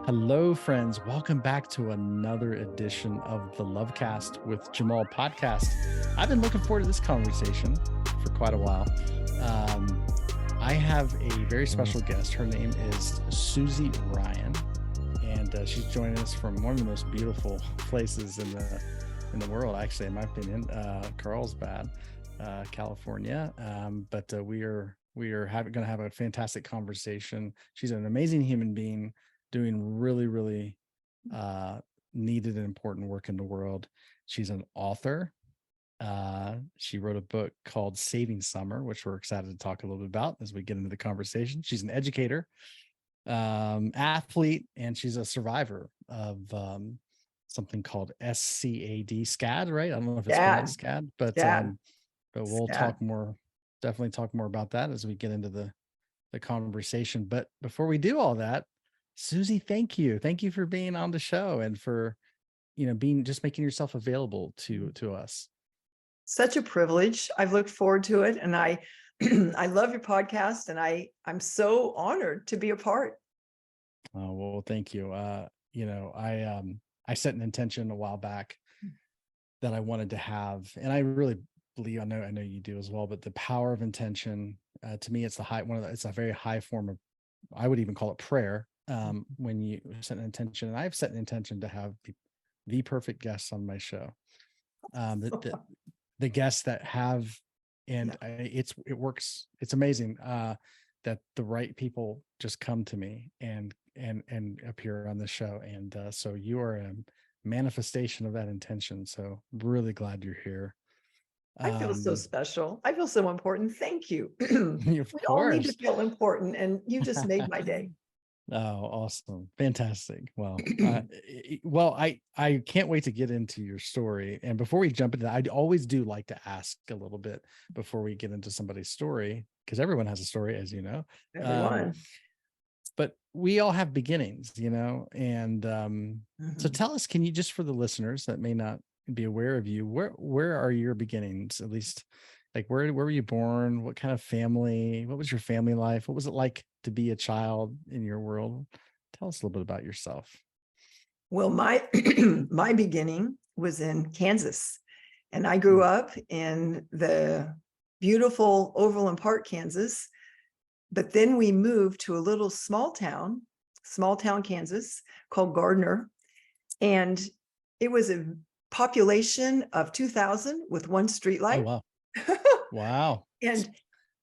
Hello, friends. Welcome back to another edition of the Lovecast with Jamal podcast. I've been looking forward to this conversation for quite a while. I have a very special guest. Her name is Suzy Ryan, and she's joining us from one of the most beautiful places in the world, actually, in my opinion, Carlsbad, California. But we are going to have a fantastic conversation. She's an amazing human being, doing really needed and important work in the world. She's an author. She wrote a book called Saving Summer, which we're excited to talk a little bit about as we get into the conversation. She's an educator, athlete, and she's a survivor of something called SCAD, right? I don't know if it's pronounced SCAD, but we'll definitely talk more about that as we get into the conversation. But before we do all that, Suzy, thank you for being on the show and for making yourself available to us. Such a privilege. I've looked forward to it, and I I love your podcast, and I'm so honored to be a part. Oh, well, thank you. I set an intention a while back that I wanted to have, and I really believe, I know you do as well, but the power of intention, to me, it's it's a very high form of, I would even call it prayer. When you set an intention, and I've set an intention to have the perfect guests on my show, the guests that have, and it works. It's amazing that the right people just come to me and appear on the show. And so you are a manifestation of that intention. So really glad you're here. I feel so special. I feel so important. Thank you. We all need to feel important, and you just made my day. Oh, awesome. Fantastic. Well, I can't wait to get into your story. And before we jump into that, I always do like to ask a little bit before we get into somebody's story, because everyone has a story, as you know. Everyone. But we all have beginnings, and so tell us, can you, just for the listeners that may not be aware of you, where are your beginnings? At least, like, where were you born? What kind of family? What was your family life? What was it like to be a child in your world? Tell us a little bit about yourself. Well, my my beginning was in Kansas, and I grew up in the beautiful Overland Park, Kansas. But then we moved to a little small town, Kansas, called Gardner, and it was a population of 2,000 with one streetlight. Oh, wow. Wow.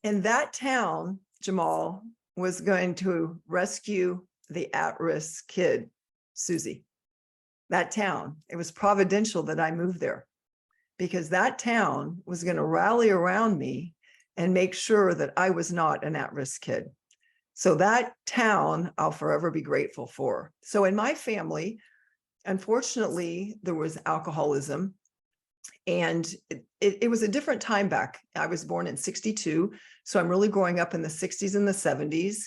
And that town, Jamal, was going to rescue the at-risk kid, Suzy. That town, it was providential that I moved there, because that town was going to rally around me and make sure that I was not an at-risk kid. So that town, I'll forever be grateful for. So in my family, unfortunately, there was alcoholism. And it was a different time back. I was born in 62. So I'm really growing up in the 60s and the 70s.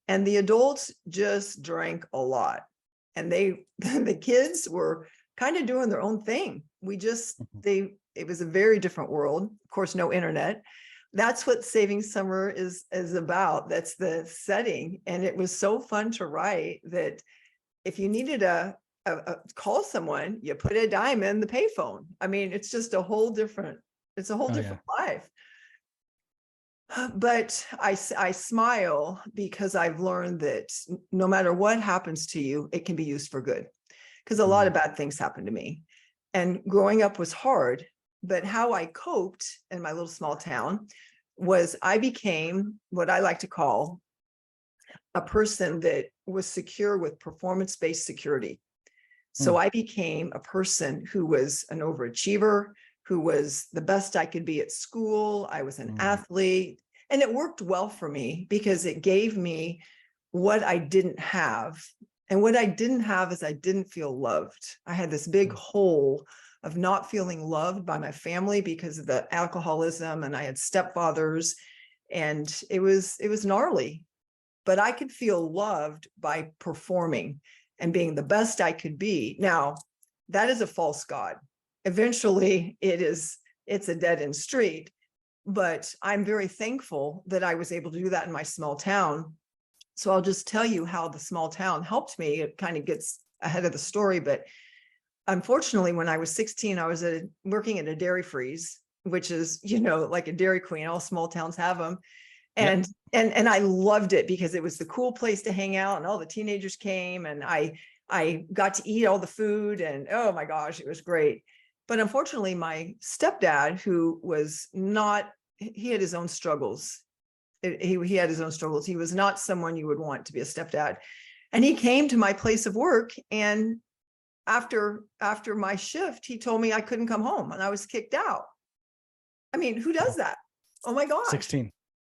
And the adults just drank a lot. And the kids were kind of doing their own thing. It was a very different world. Of course, no internet. That's what Saving Summer is about. That's the setting. And it was so fun to write that if you needed call someone, you put a dime in the payphone. I mean, it's just a whole different life. But I smile because I've learned that no matter what happens to you, it can be used for good. Because a lot of bad things happened to me. And growing up was hard. But how I coped in my little small town was I became what I like to call a person that was secure with performance-based security. So I became a person who was an overachiever, who was the best I could be at school. I was an athlete, and it worked well for me because it gave me what I didn't have. And what I didn't have is I didn't feel loved. I had this big hole of not feeling loved by my family because of the alcoholism, and I had stepfathers, and it was gnarly. But I could feel loved by performing and being the best I could be. Now, that is a false god. Eventually, it's a dead-end street. But I'm very thankful that I was able to do that in my small town. So I'll just tell you how the small town helped me. It kind of gets ahead of the story, but unfortunately, when I was 16, I was working at a dairy freeze, which is, like a Dairy Queen. All small towns have them. Yep. And I loved it because it was the cool place to hang out, and all the teenagers came, and I got to eat all the food, and oh my gosh, it was great. But unfortunately, my stepdad, who was not, he had his own struggles. He had his own struggles. He was not someone you would want to be a stepdad. And he came to my place of work, and after my shift, he told me I couldn't come home, and I was kicked out. I mean, who does that? Oh my gosh.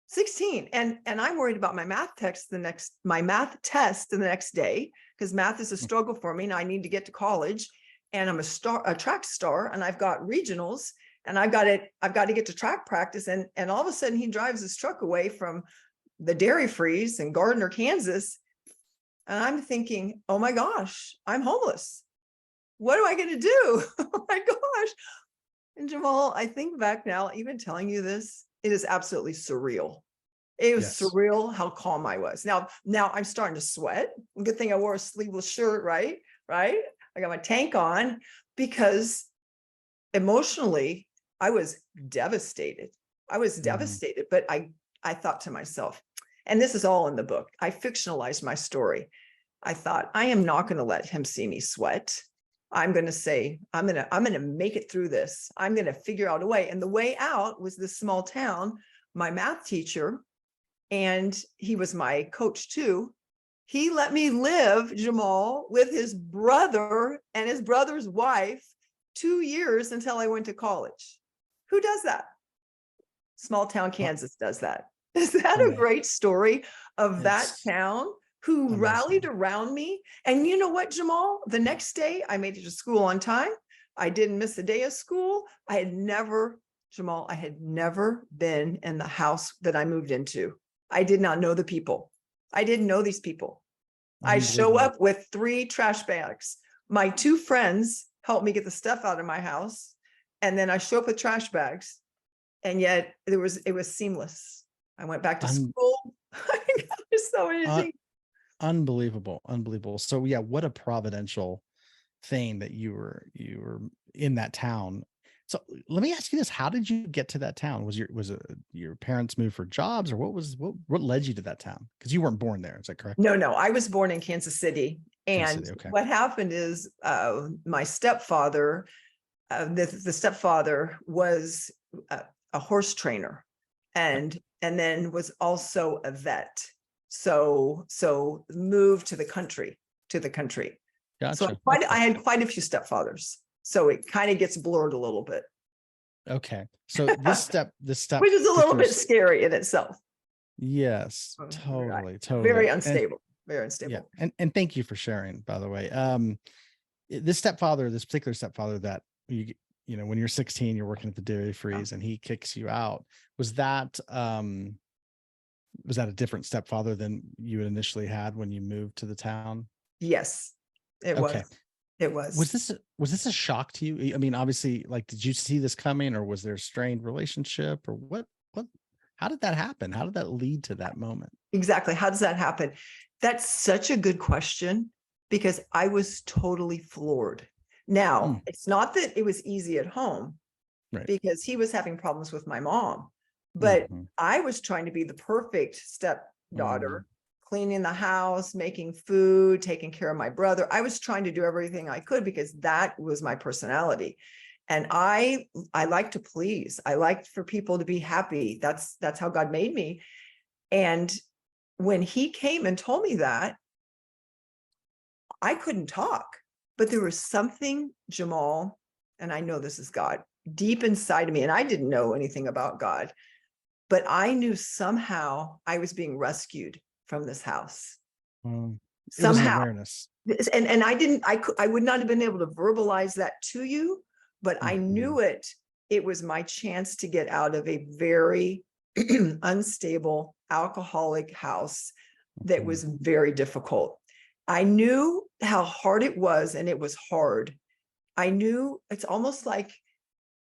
16. And I'm worried about my math test the next day, because math is a struggle for me, and I need to get to college, and I'm a track star, and I've got regionals, and I've got to get to track practice. And all of a sudden he drives his truck away from the dairy freeze in Gardner, Kansas. And I'm thinking, oh my gosh, I'm homeless. What am I going to do? Oh my gosh. And Jamal, I think back now, even telling you this, it is absolutely surreal. It was surreal how calm I was. Now I'm starting to sweat. Good thing I wore a sleeveless shirt, right? I got my tank on, because emotionally I was devastated. But I thought to myself, and this is all in the book, I fictionalized my story. I thought, I am not going to let him see me sweat. I'm going to say, I'm going to make it through this. I'm going to figure out a way. And the way out was this small town. My math teacher, and he was my coach too, he let me live, Jamal, with his brother and his brother's wife 2 years until I went to college. Who does that? Small town Kansas does that. Is that a great story of that town who rallied around me? And you know what, Jamal? The next day I made it to school on time. I didn't miss a day of school. Jamal, I had never been in the house that I moved into. I did not know the people. I didn't know these people. I show up with 3 trash bags. My 2 friends helped me get the stuff out of my house. And then I show up with trash bags. And yet it was seamless. I went back to school. There's so many things. Unbelievable. So yeah, what a providential thing that you were in that town. So let me ask you this: how did you get to that town? Was your parents moved for jobs, or what led you to that town? Because you weren't born there, is that correct? No, I was born in Kansas City. And okay. What happened is my stepfather, the stepfather was a horse trainer, and then was also a vet. So moved to the country. Gotcha. So I had quite a few stepfathers. So it kind of gets blurred a little bit. Okay. So this step, which is a little bit scary in itself. Yes, totally. Right. Very unstable. Yeah. And thank you for sharing, by the way. This particular stepfather that when you're 16, you're working at the dairy freeze and he kicks you out. Was that a different stepfather than you had initially had when you moved to the town? Yes, it was. It was. Was this a shock to you? I mean, obviously, like, did you see this coming, or was there a strained relationship, or what, how did that happen? How did that lead to that moment? Exactly. How does that happen? That's such a good question, because I was totally floored. Now, it's not that it was easy at home, right, because he was having problems with my mom, but I was trying to be the perfect stepdaughter, cleaning the house, making food, taking care of my brother. I was trying to do everything I could, because that was my personality. And I like to please. I liked for people to be happy. That's how God made me. And when he came and told me that, I couldn't talk, but there was something, Jamal, and I know this is God, deep inside of me. And I didn't know anything about God, but I knew somehow I was being rescued from this house. It was an awareness. And I would not have been able to verbalize that to you, but I knew it was my chance to get out of a very unstable alcoholic house that was very difficult. I knew how hard it was, and it was hard. I knew it's almost like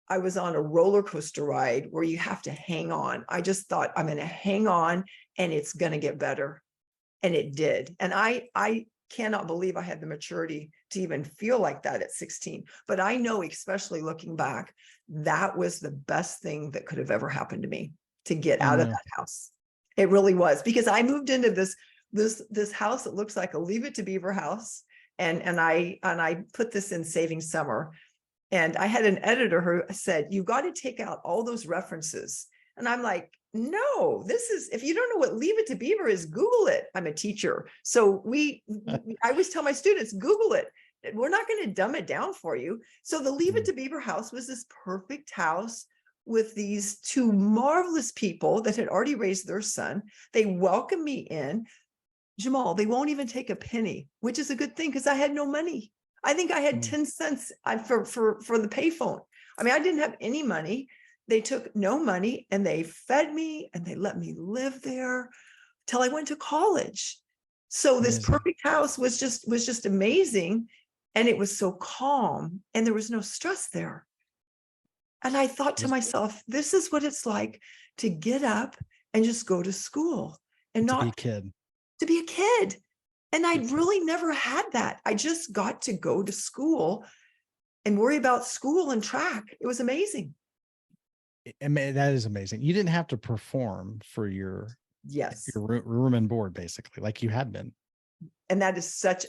I was on a roller coaster ride where you have to hang on. I just thought, I'm going to hang on and it's going to get better. And it did. And I cannot believe I had the maturity to even feel like that at 16. But I know, especially looking back, that was the best thing that could have ever happened to me, to get You out of know, that house. It really was, because I moved into this house that looks like a Leave It to Beaver house. And I put this in Saving Summer. And I had an editor who said, you got to take out all those references. And I'm like, no, this is, if you don't know what Leave It to Beaver is, Google it. I'm a teacher. So I always tell my students, Google it. We're not going to dumb it down for you. So the Leave It to Beaver house was this perfect house with these two marvelous people that had already raised their son. They welcomed me in. Jamal, they won't even take a penny, which is a good thing because I had no money. I think I had 10 cents for the payphone. I mean, I didn't have any money. They took no money and they fed me and they let me live there till I went to college. So this amazing. perfect house was just amazing. And it was so calm and there was no stress there. And I thought to myself, this is what it's like to get up and just go to school and To be a not kid. to be a kid. And I really never had that. I just got to go to school and worry about school and track. It was amazing. That is amazing. You didn't have to perform for your Yes. room and board, basically, like you had been. And that's such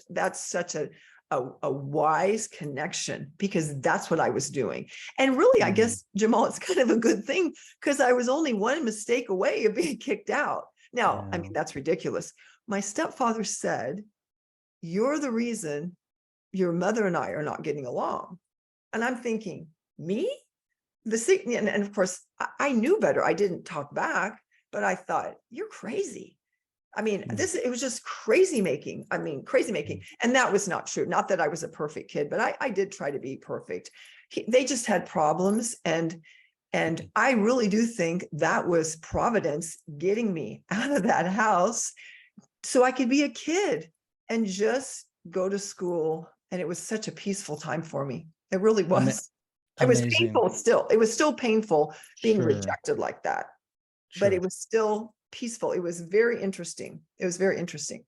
a wise connection, because that's what I was doing. And really, I guess, Jamal, it's kind of a good thing because I was only one mistake away of being kicked out. Now, I mean, that's ridiculous. My stepfather said, you're the reason your mother and I are not getting along. And I'm thinking, me? And of course, I knew better. I didn't talk back, but I thought, you're crazy. I mean, it was just crazy making. I mean, crazy making. And that was not true. Not that I was a perfect kid, but I did try to be perfect. They just had problems. And I really do think that was Providence getting me out of that house so I could be a kid and just go to school. And it was such a peaceful time for me. It really was. It was Amazing. painful still. It was still painful being Sure. rejected like that, but it was still peaceful. It was very interesting. It was very interesting.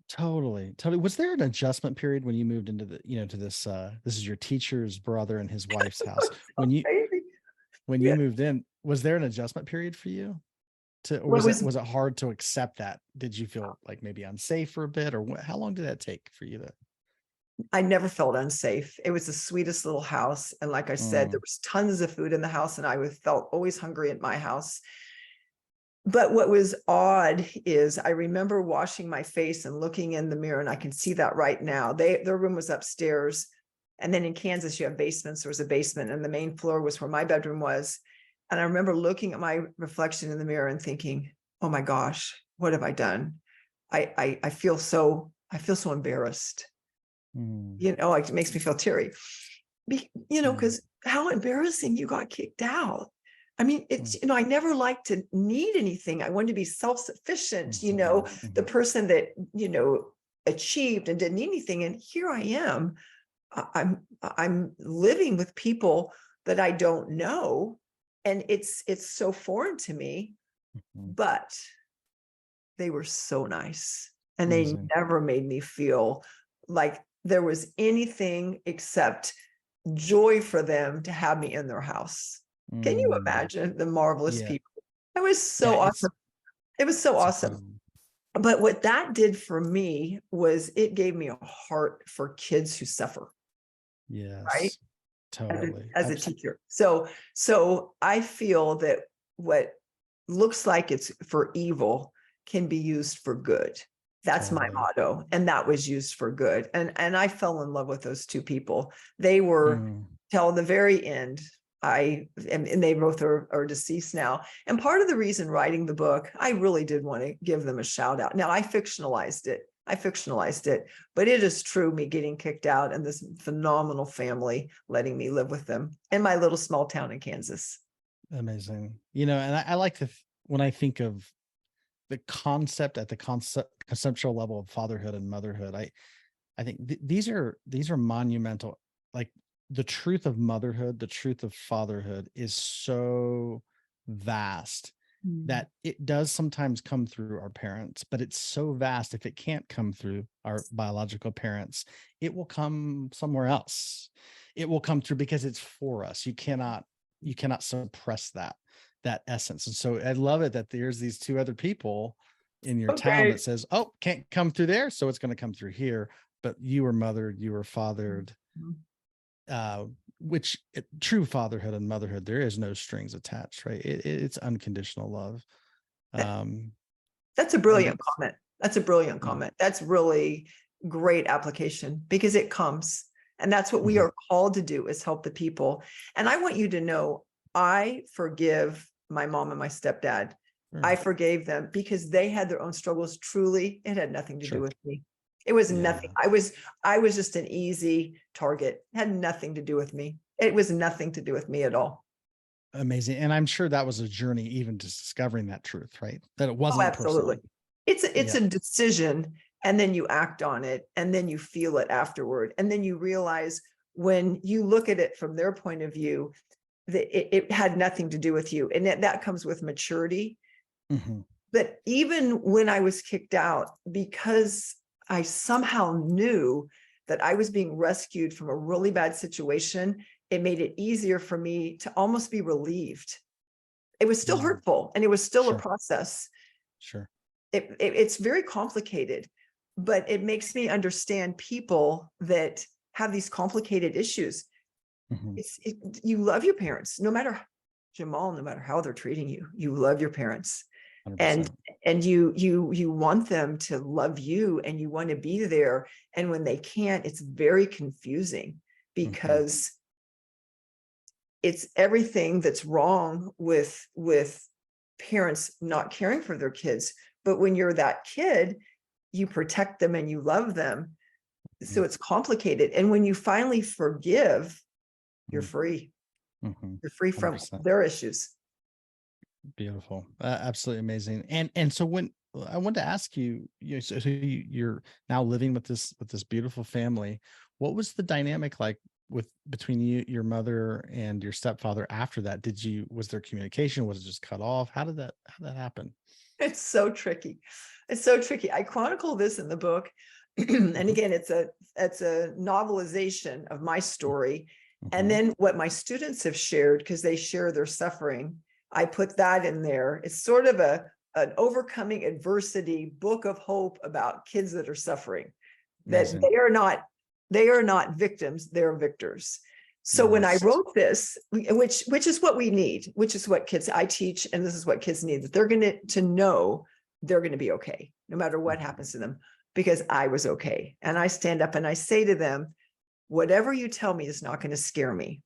Totally. Was there an adjustment period when you moved into to this, this is your teacher's brother and his wife's house. When you moved in, was there an adjustment period for you? Or was it hard to accept that? Did you feel like maybe unsafe for a bit, or how long did that take for you to? I never felt unsafe. It was the sweetest little house. And like I said, there was tons of food in the house and I felt always hungry at my house. But what was odd is I remember washing my face and looking in the mirror, and I can see that right now. Their room was upstairs. And then in Kansas, you have basements. There was a basement and the main floor was where my bedroom was. And I remember looking at my reflection in the mirror and thinking, oh my gosh, what have I done? I feel so embarrassed. It makes me feel teary, because how embarrassing, you got kicked out. I mean, it's, I never liked to need anything. I wanted to be self-sufficient, the person that, achieved and didn't need anything. And here I am, I'm living with people that I don't know. And it's so foreign to me, but they were so nice. And they never made me feel like there was anything except joy for them to have me in their house. Can you imagine the marvelous people? It was so awesome. It was so awesome. Incredible. But what that did for me was it gave me a heart for kids who suffer. Yes. Right. Totally. As a teacher. So I feel that what looks like it's for evil can be used for good. That's my motto. And that was used for good. And I fell in love with those two people. They were till the very end. And they both are deceased now. And part of the reason writing the book, I really did want to give them a shout out. Now I fictionalized it, but it is true, me getting kicked out and this phenomenal family letting me live with them in my little small town in Kansas. Amazing. And I like when I think of the concept at the conceptual level of fatherhood and motherhood, I think these are monumental. Like the truth of motherhood, the truth of fatherhood is so vast. that it does sometimes come through our parents, but it's so vast. If it can't come through our biological parents, it will come somewhere else. It will come through because it's for us. You cannot suppress that essence. And so I love it that there's these two other people in your town Okay. that says, oh, can't come through there, so it's going to come through here. But you were mothered, you were fathered, which true fatherhood and motherhood, there is no strings attached, right? It's unconditional love. That's a brilliant comment. That's a brilliant comment. That's really great application because it comes. And that's what we are called to do, is help the people. And I want you to know, I forgive my mom and my stepdad. I forgave them because they had their own struggles. Truly, it had nothing to do with me. It was nothing. I was just an easy target. It had nothing to do with me. It was nothing to do with me at all. Amazing. And I'm sure that was a journey, even just discovering that truth, right? That it wasn't absolutely personal. It's a decision, and then you act on it, and then you feel it afterward, and then you realize when you look at it from their point of view that it had nothing to do with you, and that comes with maturity. But even when I was kicked out, because I somehow knew that I was being rescued from a really bad situation, it made it easier for me to almost be relieved. It was still hurtful, and it was still a process. It's very complicated, but it makes me understand people that have these complicated issues. You love your parents, no matter, Jamal, no matter how they're treating you, you love your parents. 100%. And you want them to love you, and you want to be there. And when they can't, it's very confusing, because it's everything that's wrong with parents not caring for their kids. But when you're that kid, you protect them and you love them. So it's complicated. And when you finally forgive, you're free. You're free from 100%. Their issues. Beautiful. Absolutely amazing. And so when I wanted to ask you, so you're now living with this beautiful family. What was the dynamic like between you, your mother, and your stepfather after that? Was there communication? Was it just cut off? How did that happen? It's so tricky. It's so tricky. I chronicle this in the book. And again, it's a novelization of my story. And then what my students have shared, because they share their suffering, I put that in there. It's sort of an overcoming adversity book of hope about kids that are suffering. Amazing. That they are not victims, they're victors. So when I wrote this, which is what we need, which is what kids I teach, and this is what kids need, that they're going to know they're going to be okay, no matter what happens to them, because I was okay. And I stand up and I say to them, whatever you tell me is not going to scare me,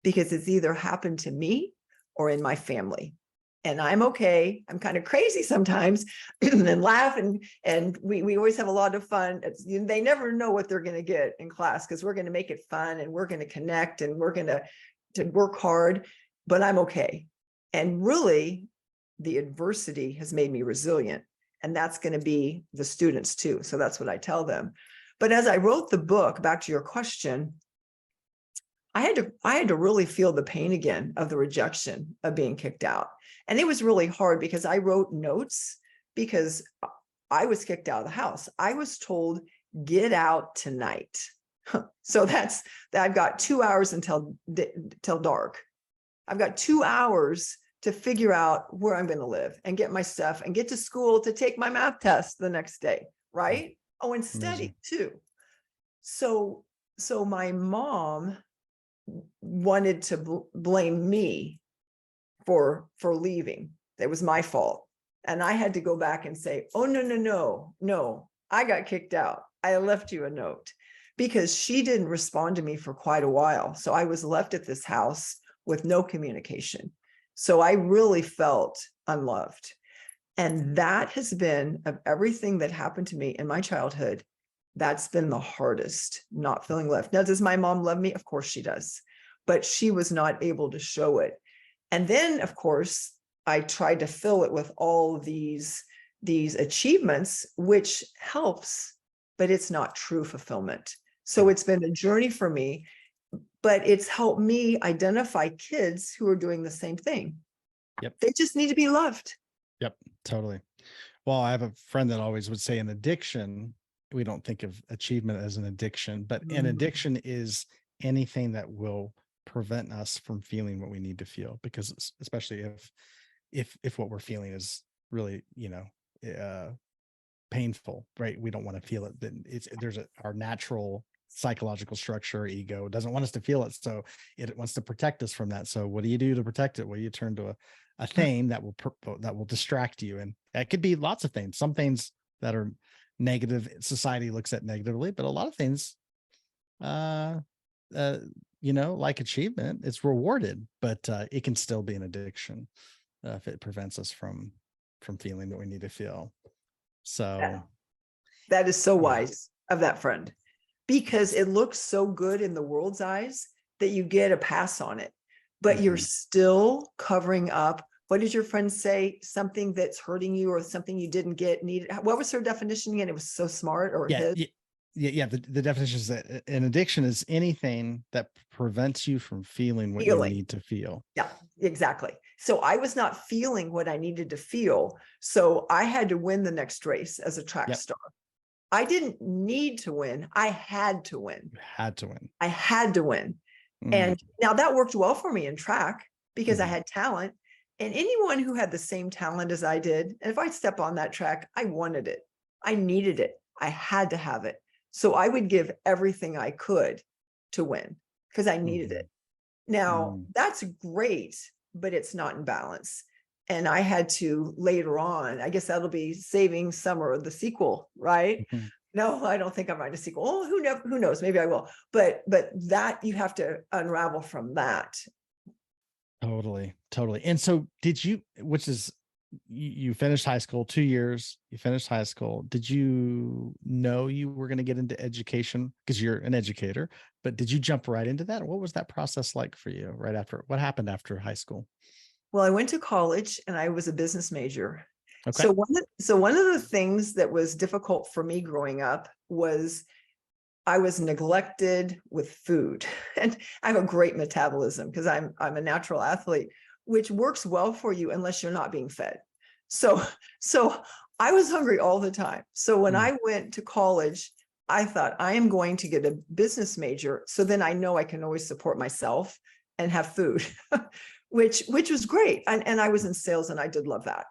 because it's either happened to me or in my family. And I'm okay. I'm kind of crazy sometimes and laugh. And we always have a lot of fun. They never know what they're going to get in class, because we're going to make it fun, and we're going to connect, and we're going to work hard, but I'm okay. And really, the adversity has made me resilient. And that's going to be the students too. So that's what I tell them. But as I wrote the book, back to your question, I had to really feel the pain again of the rejection of being kicked out. And it was really hard, because I wrote notes, because I was kicked out of the house. I was told, get out tonight. So I've got 2 hours until dark. I've got 2 hours to figure out where I'm going to live and get my stuff and get to school to take my math test the next day. Right. Oh, and study too. So my mom wanted to blame me for leaving. That was my fault. And I had to go back and say, oh, no, I got kicked out. I left you a note, because she didn't respond to me for quite a while. So I was left at this house with no communication. So I really felt unloved. And that has been, of everything that happened to me in my childhood, that's been the hardest, not feeling loved. Now, does my mom love me? Of course she does, but she was not able to show it. And then, of course, I tried to fill it with all these achievements, which helps, but it's not true fulfillment. So it's been a journey for me, but it's helped me identify kids who are doing the same thing. Yep. They just need to be loved. Yep. Totally. Well, I have a friend that always would say, in addiction, we don't think of achievement as an addiction, but an Mm. addiction is anything that will prevent us from feeling what we need to feel, because especially if what we're feeling is really, painful, right? We don't want to feel it. Then our natural psychological structure, ego doesn't want us to feel it. So it wants to protect us from that. So what do you do to protect it? Well, you turn to a thing that will distract you. And that could be lots of things. Some things that are negative, society looks at negatively, but a lot of things, like achievement, it's rewarded, but it can still be an addiction if it prevents us from feeling what we need to feel. So That is so yeah. wise of that friend, because it looks so good in the world's eyes that you get a pass on it, but you're still covering up. What did your friend say? Something that's hurting you or something you didn't get needed. What was her definition again? It was so smart, or his? Yeah. The definition is that an addiction is anything that prevents you from feeling what Feeling. you need to feel. Yeah, exactly. So I was not feeling what I needed to feel. So I had to win the next race as a track star. I didn't need to win. I had to win. You had to win. I had to win. And now that worked well for me in track because I had talent. And anyone who had the same talent as I did, and if I step on that track, I wanted it. I needed it. I had to have it. So I would give everything I could to win because I needed it. Now, that's great, but it's not in balance. And I had to later on, I guess that'll be Saving Summer, the sequel, right? No, I don't think I write a sequel. Oh, who knows? Maybe I will. But that you have to unravel from that. Totally. And so you finished high school, 2 years, you finished high school. Did you know you were going to get into education because you're an educator, but did you jump right into that? What was that process like for you right after? What happened after high school? Well, I went to college and I was a business major. Okay. So one of the things that was difficult for me growing up was I was neglected with food. And I have a great metabolism because I'm a natural athlete, which works well for you unless you're not being fed. So I was hungry all the time. So when I went to college, I thought I am going to get a business major. So then I know I can always support myself and have food, which was great. And I was in sales and I did love that.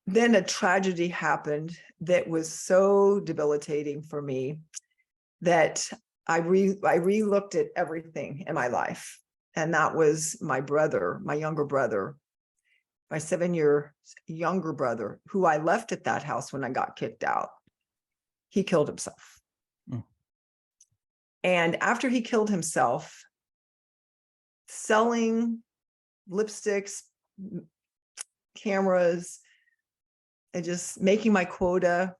Then a tragedy happened that was so debilitating for me that I re-looked at everything in my life. And that was my brother, my younger brother, my 7-year younger brother, who I left at that house when I got kicked out. He killed himself. And after he killed himself, selling lipsticks, cameras, and just making my quota,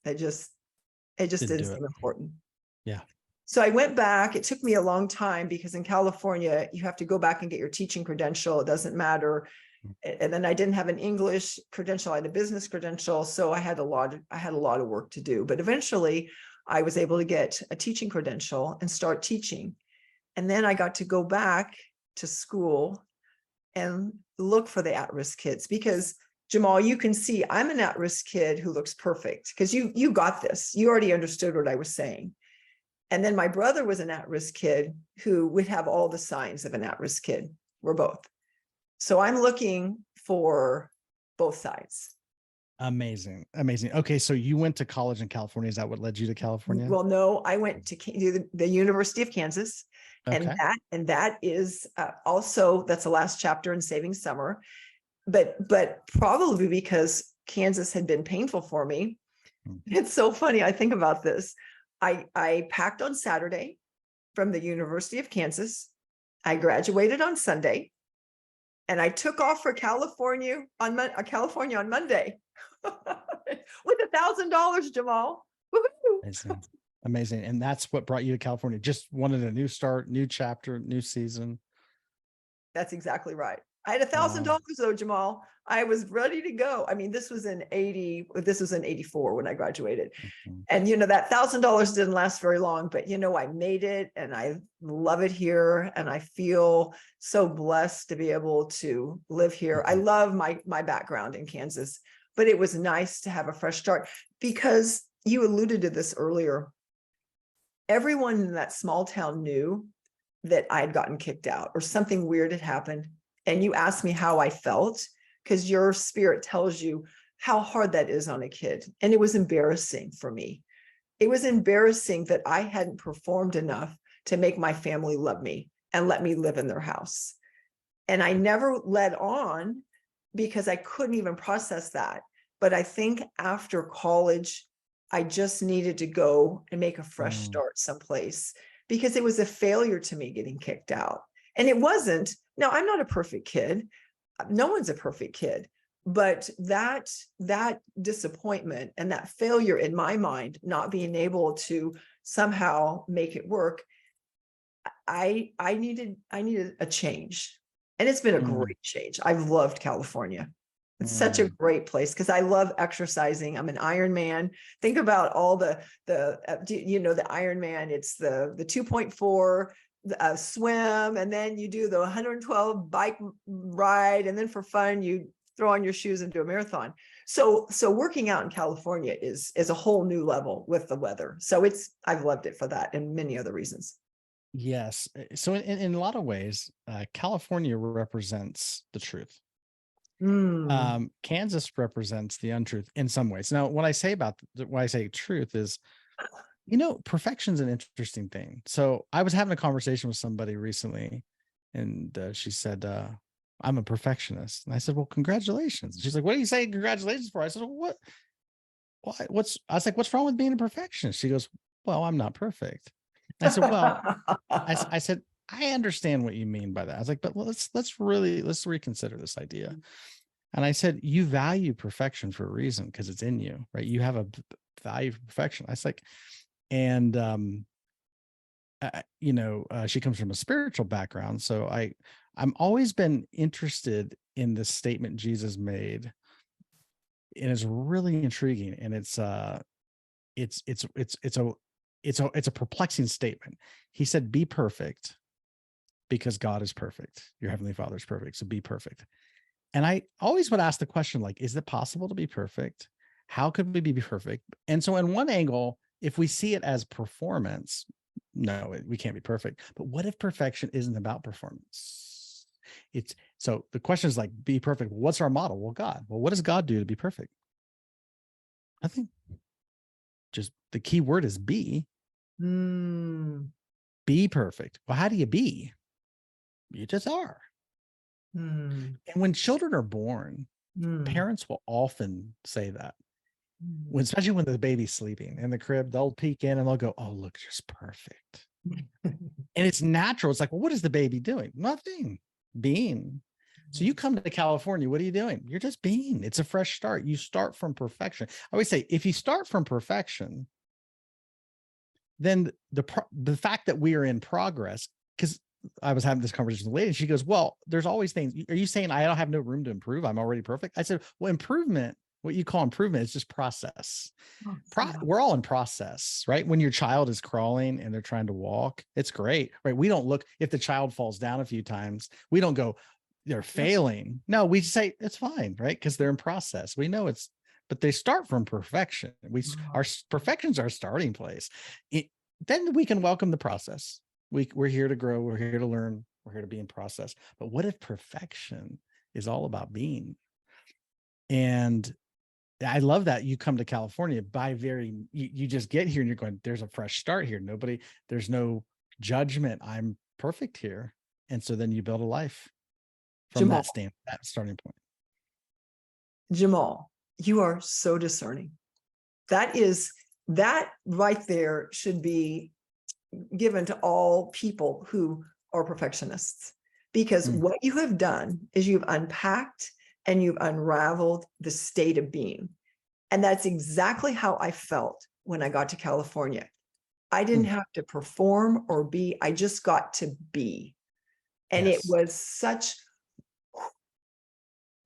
it just didn't seem important. Yeah. So I went back. It took me a long time because in California, you have to go back and get your teaching credential. It doesn't matter. And then I didn't have an English credential. I had a business credential. So I had a lot of work to do. But eventually I was able to get a teaching credential and start teaching. And then I got to go back to school and look for the at-risk kids, because Jamal, you can see I'm an at-risk kid who looks perfect because you got this. You already understood what I was saying. And then my brother was an at-risk kid who would have all the signs of an at-risk kid. We're both. So I'm looking for both sides. Amazing. Okay. So you went to college in California. Is that what led you to California? Well, no, I went to the University of Kansas. Okay. And that is also, that's the last chapter in Saving Summer. But probably because Kansas had been painful for me. It's so funny. I think about this. I packed on Saturday from the University of Kansas. I graduated on Sunday, and I took off for California on Monday with $1,000, Jamal. Woo-hoo. Amazing. And that's what brought you to California. Just wanted a new start, new chapter, new season. That's exactly right. I had $1,000 Wow. though, Jamal. I was ready to go. I mean, this was in 84 when I graduated. Mhm. And that $1,000 didn't last very long, but I made it and I love it here. And I feel so blessed to be able to live here. I love my background in Kansas, but it was nice to have a fresh start because you alluded to this earlier. Everyone in that small town knew that I had gotten kicked out or something weird had happened. And you asked me how I felt because your spirit tells you how hard that is on a kid. And it was embarrassing for me. It was embarrassing that I hadn't performed enough to make my family love me and let me live in their house. And I never led on because I couldn't even process that. But I think after college, I just needed to go and make a fresh Mm. start someplace because it was a failure to me getting kicked out. And it wasn't. No, I'm not a perfect kid. No one's a perfect kid. But that disappointment and that failure in my mind, not being able to somehow make it work, I needed a change. And it's been a Mm. great change. I've loved California. It's such a Mm. great place because I love exercising. I'm an Ironman. Think about all the the Ironman. It's the 2.4 swim, and then you do the 112 bike ride, and then for fun you throw on your shoes and do a marathon. So working out in California is a whole new level with the weather. So I've loved it for that and many other reasons. Yes. So in a lot of ways, California represents the truth. Mm. Kansas represents the untruth in some ways. Now, when I say when I say truth is, perfection is an interesting thing. So I was having a conversation with somebody recently, and she said, I'm a perfectionist. And I said, well, congratulations. She's like, what are you saying congratulations for? I said, well, I was like, what's wrong with being a perfectionist? She goes, well, I'm not perfect. I said, well, I said, I understand what you mean by that. I was like, but let's reconsider this idea. And I said, you value perfection for a reason because it's in you, right? You have a value for perfection. I was like, and she comes from a spiritual background, so I'm always been interested in this statement Jesus made, and it's really intriguing, and it's a perplexing statement. He said, "Be perfect, because God is perfect. Your heavenly Father is perfect. So be perfect." And I always would ask the question, like, is it possible to be perfect? How could we be perfect? And so in one angle, if we see it as performance, no, we can't be perfect. But what if perfection isn't about performance? So the question is like, be perfect. What's our model? Well, God. Well, what does God do to be perfect? Nothing. Just the key word is be. Mm. Be perfect. Well, how do you be? You just are. Mm. And when children are born, Mm. parents will often say that. Mm. Especially when the baby's sleeping in the crib, they'll peek in and they'll go, oh, look, just perfect. And it's natural. It's like, well, what is the baby doing? Nothing. Being. So you come to California, what are you doing? You're just being. It's a fresh start. You start from perfection. I always say, if you start from perfection, then the fact that we are in progress, because I was having this conversation with a lady, and she goes, well, there's always things. Are you saying I don't have no room to improve? I'm already perfect? I said, well, improvement, what you call improvement, is just process. Oh, We're all in process, right? When your child is crawling and they're trying to walk, it's great, right? We don't look, if the child falls down a few times, we don't go, they're failing. No, we say it's fine, right? Because they're in process. We know but they start from perfection. Our perfection's our starting place. Then we can welcome the process. We're here to grow. We're here to learn. We're here to be in process. But what if perfection is all about being? And I love that you come to California you just get here and you're going, there's a fresh start here. There's no judgment. I'm perfect here. And so then you build a life from Jamal, that starting point. Jamal, you are so discerning. That right there should be given to all people who are perfectionists, because Mm. what you have done is you've unpacked and you've unraveled the state of being. And that's exactly how I felt when I got to California. I didn't Mm. have to perform or be, I just got to be. And it Yes. was such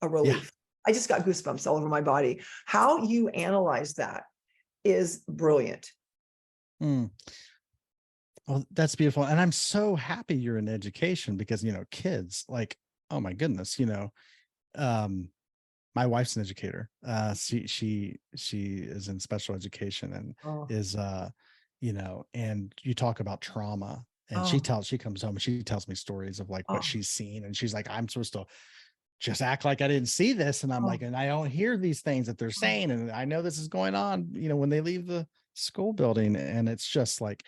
a Yeah. relief. I just got goosebumps all over my body. How you analyze that is brilliant. Mm. Well, that's beautiful. And I'm so happy you're in education because, kids, like, oh my goodness, um, my wife's an educator. She is in special education and Oh, is, and you talk about trauma, and oh, she comes home and she tells me stories of like what oh, she's seen. And she's like, I'm supposed to just act like I didn't see this. And I'm oh, like, and I don't hear these things that they're oh. saying. And I know this is going on, when they leave the school building. And it's just like,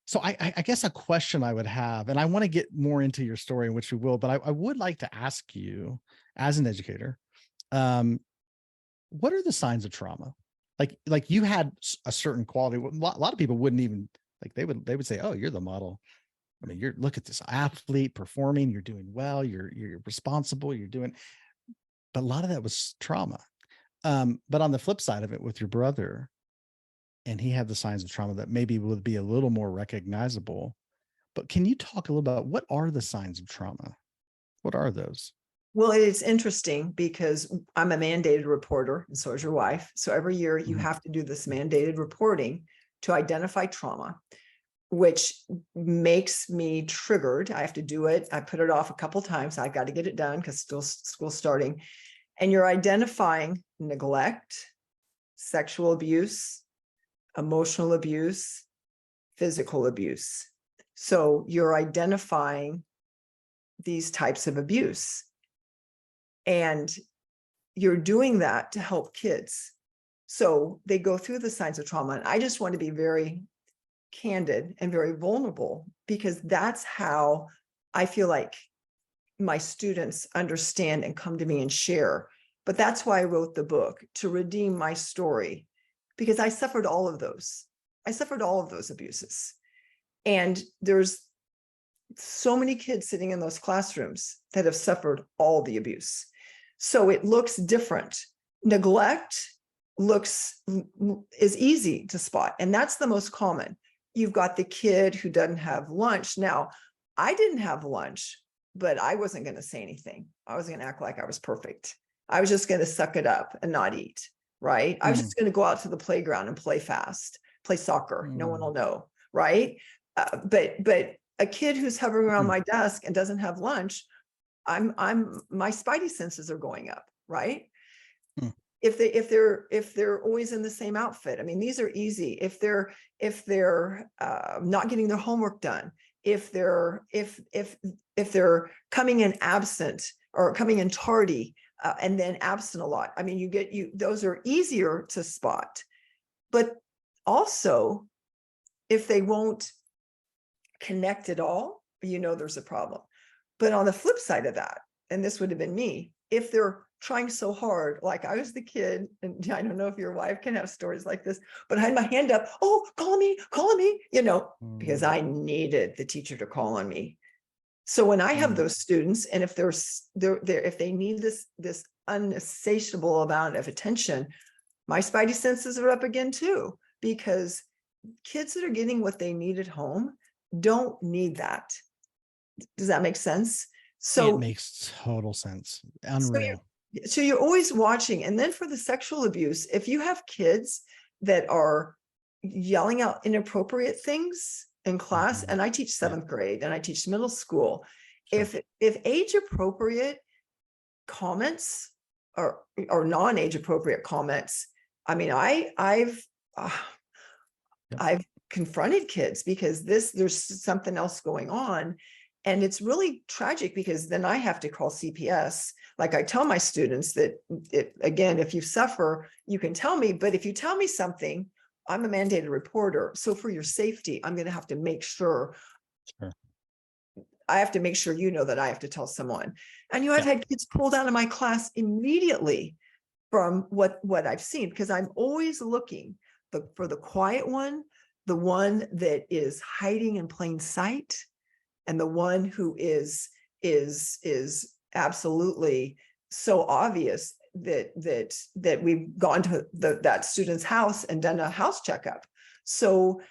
so I guess a question I would have, and I want to get more into your story, which we will, but I would like to ask you as an educator, um, what are the signs of trauma? Like you had a certain quality. A lot of people wouldn't even like, they would say, oh, you're the model. I mean, look at this athlete performing, you're doing well, you're responsible, you're doing, but a lot of that was trauma. But on the flip side of it with your brother, and he had the signs of trauma that maybe would be a little more recognizable. But can you talk a little about what are the signs of trauma? What are those? Well, it's interesting because I'm a mandated reporter, and so is your wife. So every year you Mhm. have to do this mandated reporting to identify trauma, which makes me triggered. I have to do it. I put it off a couple times. I got to get it done because still school's starting. And you're identifying neglect, sexual abuse, emotional abuse, physical abuse. So you're identifying these types of abuse. And you're doing that to help kids. So they go through the signs of trauma. And I just want to be very candid and very vulnerable because that's how I feel like my students understand and come to me and share. But that's why I wrote the book, to redeem my story, because I suffered all of those. I suffered all of those abuses. And there's so many kids sitting in those classrooms that have suffered all the abuse. So it looks different. Neglect is easy to spot, and that's the most common. You've got the kid who doesn't have lunch. Now, I didn't have lunch, but I wasn't going to say anything. I was going to act like I was perfect. I was just going to suck it up and not eat, right? I was Mm, just going to go out to the playground and play fast, play soccer. No one will mm, know, right? But a kid who's hovering around mm, my desk and doesn't have lunch, my spidey senses are going up, right? mm, If they're always in the same outfit. I mean, these are easy. If they're not getting their homework done, if they're coming in absent or coming in tardy, and then absent a lot. I mean, those are easier to spot. But also, if they won't connect at all, there's a problem. But on the flip side of that, and this would have been me, if they're trying so hard, like I was the kid, and I don't know if your wife can have stories like this, but I had my hand up, oh, call me, because mm, I needed the teacher to call on me. So when I have mm. those students, and if if they need this unsatiable amount of attention, my spidey senses are up again too, because kids that are getting what they need at home don't need that. Does that make sense? It So, makes total sense. so Unreal. you're always watching. And then for the sexual abuse, if you have kids that are yelling out inappropriate things in class, Mhm. and I teach Yeah, seventh grade and I teach middle school, sure. if age appropriate comments or non-age appropriate comments, I mean, uh, Yep. I've confronted kids because there's something else going on. And it's really tragic because then I have to call CPS. Like I tell my students that again, if you suffer, you can tell me, but if you tell me something, I'm a mandated reporter. So for your safety, I'm going to have to make sure Sure. that I have to tell someone. And I've Yeah. had kids pulled out of my class immediately from what I've seen, because I'm always looking for the quiet one, the one that is hiding in plain sight, and the one who is absolutely so obvious that we've gone to that student's house and done a house checkup. So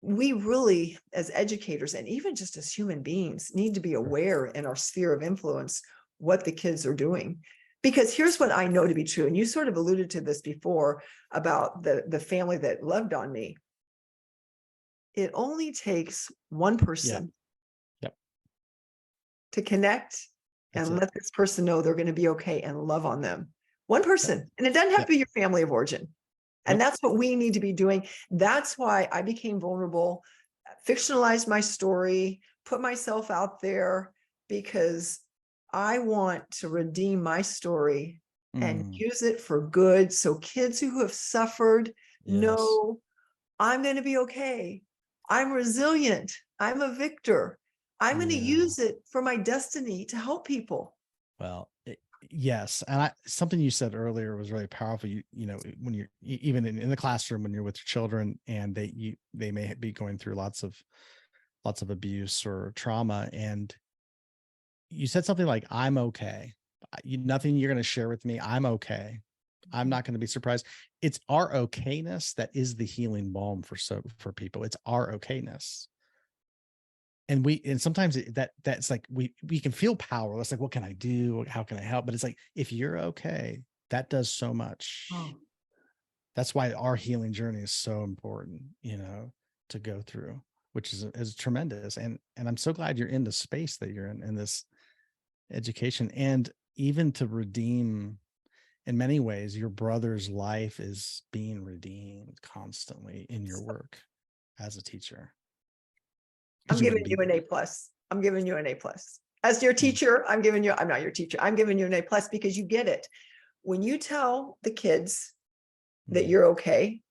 we really, as educators and even just as human beings, need to be Sure. aware in our sphere of influence what the kids are doing. Because here's what I know to be true. And you sort of alluded to this before about the family that loved on me. It only takes one person Yep. to connect That's and it. let this person know they're going to be okay and love on them. One person. Yep. And it doesn't have Yep. to be your family of origin. And Yep. that's what we need to be doing. That's why I became vulnerable, fictionalized my story, put myself out there, because I want to redeem my story and Mm, use it for good. So kids who have suffered yes. know I'm going to be okay. I'm resilient. I'm a victor. I'm going to Yeah. use it for my destiny to help people. Well, yes. And something you said earlier was really powerful. You know, when you're even in the classroom, when you're with your children and they may be going through lots of abuse or trauma. And you said something like, I'm okay. Nothing you're going to share with me. I'm okay. I'm not going to be surprised. It's our okayness that is the healing balm for people. It's our okayness. And sometimes that's like we can feel powerless. Like, what can I do? How can I help? But it's like, if you're okay, that does so much. Oh, That's why our healing journey is so important, to go through, which is tremendous. And I'm so glad you're in the space that you're in this education, and even to redeem. In many ways, your brother's life is being redeemed constantly in your work as a teacher, I'm because you giving wouldn't be you an A there. plus. I'm giving you an A plus. As your teacher, I'm not your teacher. I'm giving you an A plus because you get it. When you tell the kids that Mm-hmm. you're okay,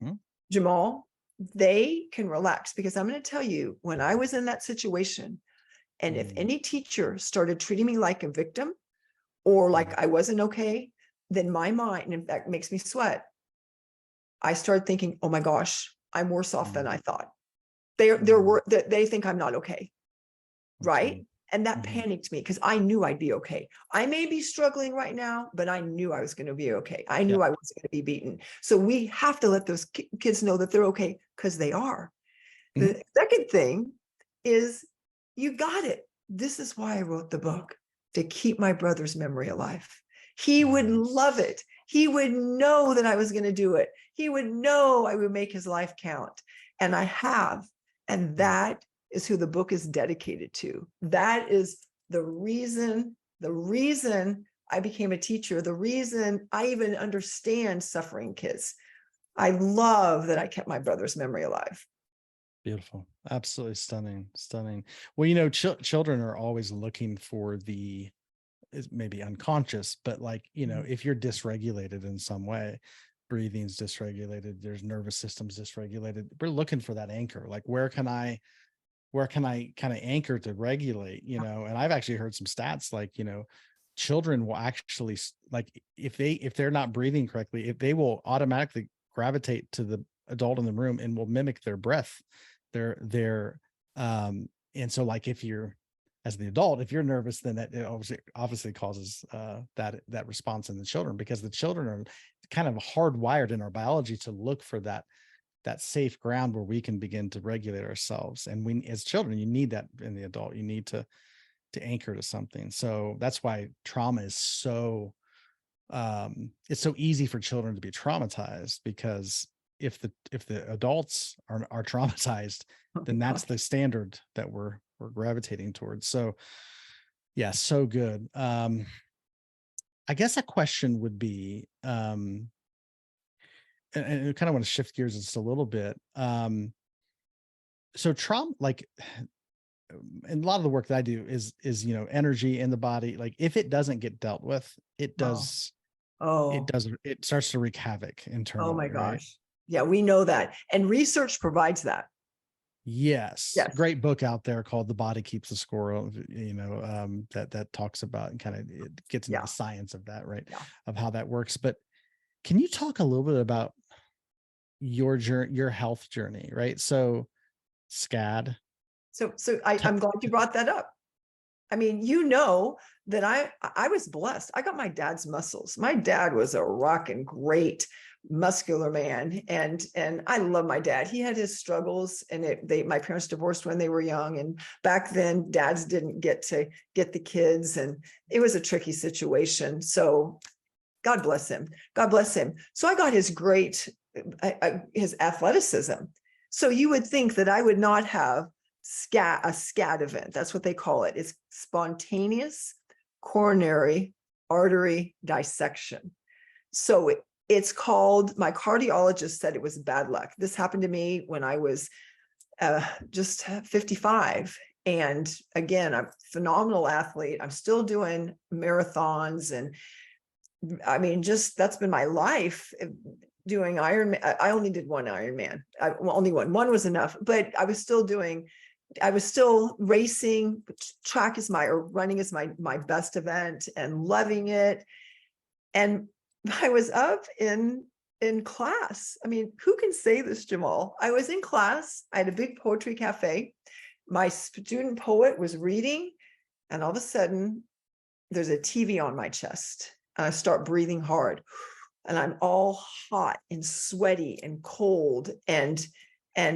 Mm-hmm. Jamal, they can relax, because I'm going to tell you, when I was in that situation, and if any teacher started treating me like a victim or like I wasn't okay, then my mind, in fact, makes me sweat. I started thinking, oh my gosh, I'm worse off than I thought. They think I'm not okay. That's Right. right. And that Mm-hmm. panicked me, because I knew I'd be okay. I may be struggling right now, but I knew I was going to be okay. I Yeah. knew I wasn't going to be beaten. So we have to let those kids know that they're okay, because they are. Mm-hmm. The second thing is, you got it. This is why I wrote the book, to keep my brother's memory alive. He would love Yes. it. He would know that I was going to do it. He would know I would make his life count. And I have. And that is who the book is dedicated to. That is the reason I became a teacher, the reason I even understand suffering kids. I love that I kept my brother's memory alive. Beautiful. Absolutely stunning. Stunning. Well, children are always looking for is maybe unconscious, but like, if you're dysregulated in some way, breathing's dysregulated, there's nervous system's dysregulated, we're looking for that anchor. Like, where can I kind of anchor to regulate, and I've actually heard some stats like, children will actually, like, if they're not breathing correctly, if they will automatically gravitate to the adult in the room and will mimic their breath, their and so, like, if you're, as the adult, if you're nervous, then that it obviously causes that response in the children, because the children are kind of hardwired in our biology to look for that safe ground where we can begin to regulate ourselves. And we, as children, you need that in the adult. You need to anchor to something. So that's why trauma is it's so easy for children to be traumatized, because if the adults are traumatized, then that's the standard that we're gravitating towards. So yeah, so good. I guess a question would be, and I kind of want to shift gears just a little bit. So trauma, like, and a lot of the work that I do is energy in the body. Like, if it doesn't get dealt with, Oh, oh, it starts to wreak havoc oh my internally, right? gosh. Yeah, we know that. And research provides that. Yes, Yes. great book out there called "The Body Keeps the Score." That talks about, and kind of it gets into Yeah. the science of that, right? Yeah. Of how that works. But can you talk a little bit about your journey, your health journey, right? So SCAD. So T- I'm glad you brought that up. I mean, you know that I was blessed. I got my dad's muscles. My dad was a rockin' great muscular man, and I love my dad. He had his struggles, and my parents divorced when they were young, and back then dads didn't get to get the kids, and it was a tricky situation. So God bless him. God bless him. So I got his his athleticism. So you would think that I would not have a SCAD event. That's what they call it. It's spontaneous coronary artery dissection. So it's called, my cardiologist said it was bad luck. This happened to me when I was just 55. And again, I'm a phenomenal athlete. I'm still doing marathons, and I mean, just that's been my life, doing Ironman. I only did one Ironman. Only one. One was enough, but I was still racing. Track is running is my best event, and loving it. And I was up in class. I mean, who can say this, Jamal? I was in class. I had a big poetry cafe. My student poet was reading, and all of a sudden there's a TV on my chest. And I start breathing hard, and I'm all hot and sweaty and cold. And